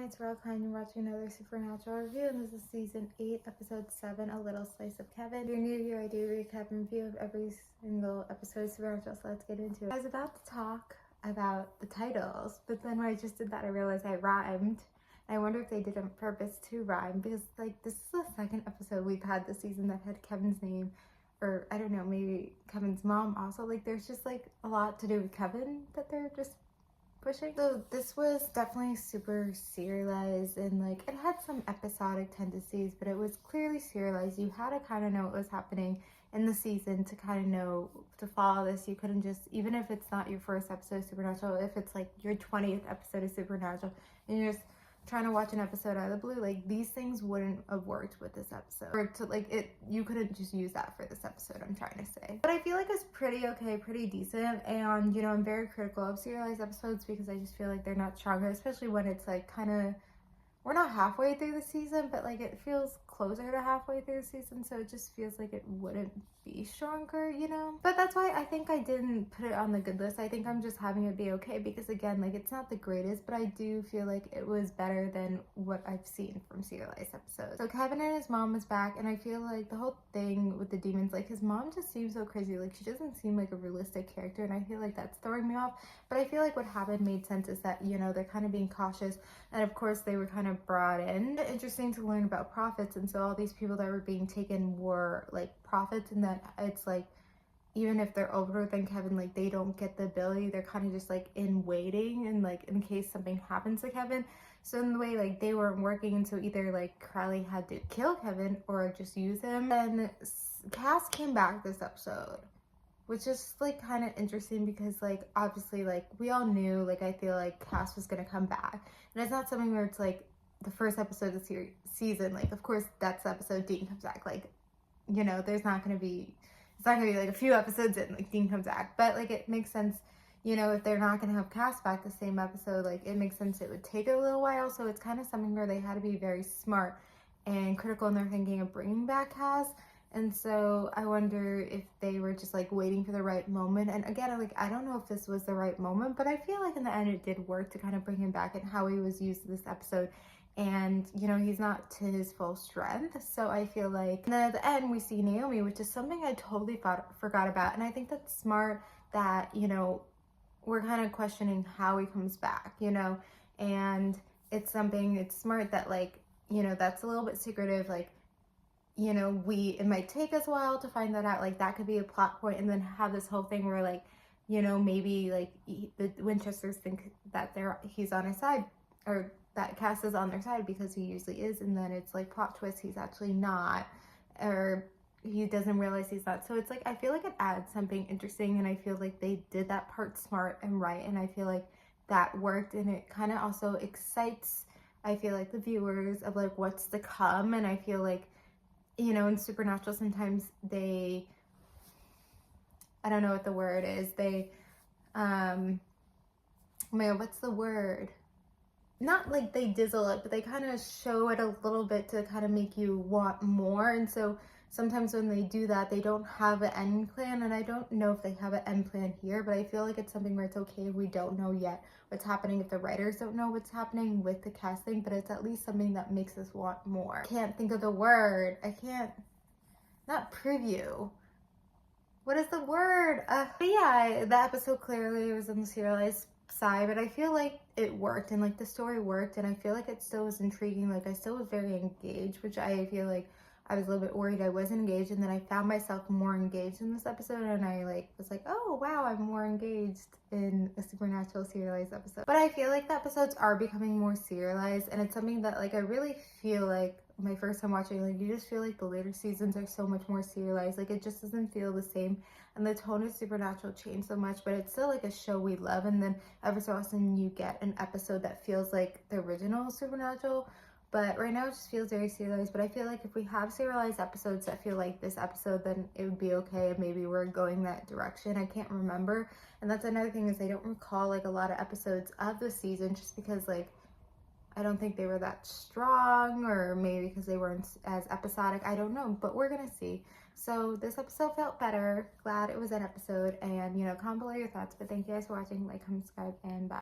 it's Royal Klein. You're watching another Supernatural review, and this is season 8, episode 7, A Little Slice of Kevin. If you're new here, I do a recap and review of every single episode of Supernatural, so let's get into it. I was about to talk about the titles, but then when I just did that, I realized I rhymed. I wonder if they did it on purpose to rhyme, because like this is the second episode we've had this season that had Kevin's name, or I don't know, maybe Kevin's mom also. Like there's just like a lot to do with Kevin that they're just pushing. So this was definitely super serialized, and like it had some episodic tendencies, but it was clearly serialized. You had to kind of know what was happening in the season to kind of know to follow this. You couldn't just, even if it's not your first episode of Supernatural, if it's like your 20th episode of Supernatural and you're just trying to watch an episode out of the blue, like these things wouldn't have worked with this episode, or to like it, you couldn't just use that for this episode, I'm trying to say. But I feel like it's pretty okay, pretty decent, and you know, I'm very critical of serialized episodes because I just feel like they're not stronger, especially when it's like kind of, we're not halfway through the season, but like it feels closer to halfway through the season, so it just feels like it wouldn't be stronger, you know? But that's why I think I didn't put it on the good list. I think I'm just having it be okay because again, like it's not the greatest, but I do feel like it was better than what I've seen from serialized episodes. So Kevin and his mom is back, and I feel like the whole thing with the demons, like his mom just seems so crazy. Like she doesn't seem like a realistic character, and I feel like that's throwing me off. But I feel like what happened made sense, is that, you know, they're kind of being cautious, and of course they were kind of brought in. Interesting to learn about prophets, and so all these people that were being taken were like prophets, and that it's like even if they're older than Kevin, like they don't get the ability, they're kind of just like in waiting, and like in case something happens to Kevin. So in the way, like they weren't working, and so either like Crowley had to kill Kevin or just use him. And Cass came back this episode, which is like kind of interesting because like obviously like we all knew, like I feel like Cass was gonna come back, and it's not something where it's like the first episode of the season, like of course that's the episode Dean comes back, like, you know, there's not gonna be, it's not gonna be like a few episodes in like Dean comes back, but like it makes sense, you know, if they're not gonna have Cass back the same episode, like it makes sense it would take a little while. So it's kind of something where they had to be very smart and critical in their thinking of bringing back Cass. And so I wonder if they were just like waiting for the right moment. And again, like I don't know if this was the right moment, but I feel like in the end it did work to kind of bring him back and how he was used this episode. And you know, he's not to his full strength. So I feel like, and then at the end we see Naomi, which is something I totally forgot about. And I think that's smart that, you know, we're kind of questioning how he comes back, you know, and it's something, it's smart that like, you know, that's a little bit secretive, like, you know, it might take us a while to find that out, like that could be a plot point, and then have this whole thing where like, you know, maybe like the Winchesters think that he's on his side, or that Cass is on their side because he usually is, and then it's like plot twist, he's actually not, or he doesn't realize he's not. So it's like, I feel like it adds something interesting, and I feel like they did that part smart and right, and I feel like that worked, and it kind of also excites, I feel like, the viewers of like what's to come. And I feel like, you know, in Supernatural sometimes they, I don't know what the word is, they man, what's the word, not like they dizzle it, but they kind of show it a little bit to kind of make you want more. And so sometimes when they do that, they don't have an end plan, and I don't know if they have an end plan here, but I feel like it's something where it's okay if we don't know yet what's happening, if the writers don't know what's happening with the casting, but it's at least something that makes us want more. Can't think of the word. I can't, not preview. What is the word? But yeah, the episode clearly was on the serialized side, but I feel like it worked, and like the story worked, and I feel like it still was intriguing. Like I still was very engaged, which I feel like I was a little bit worried I wasn't engaged, and then I found myself more engaged in this episode, and I like was like, oh wow, I'm more engaged in a Supernatural serialized episode. But I feel like the episodes are becoming more serialized, and it's something that like I really feel like my first time watching, like you just feel like the later seasons are so much more serialized, like it just doesn't feel the same, and the tone of Supernatural changed so much, but it's still like a show we love. And then every so often you get an episode that feels like the original Supernatural, but right now it just feels very serialized. But I feel like if we have serialized episodes that feel like this episode, then it would be okay if maybe we're going that direction. I can't remember, and that's another thing, is I don't recall like a lot of episodes of the season, just because like I don't think they were that strong, or maybe because they weren't as episodic, I don't know, but we're gonna see. So this episode felt better. Glad it was an episode, and you know, comment below your thoughts. But thank you guys for watching. Like, comment, subscribe, and bye.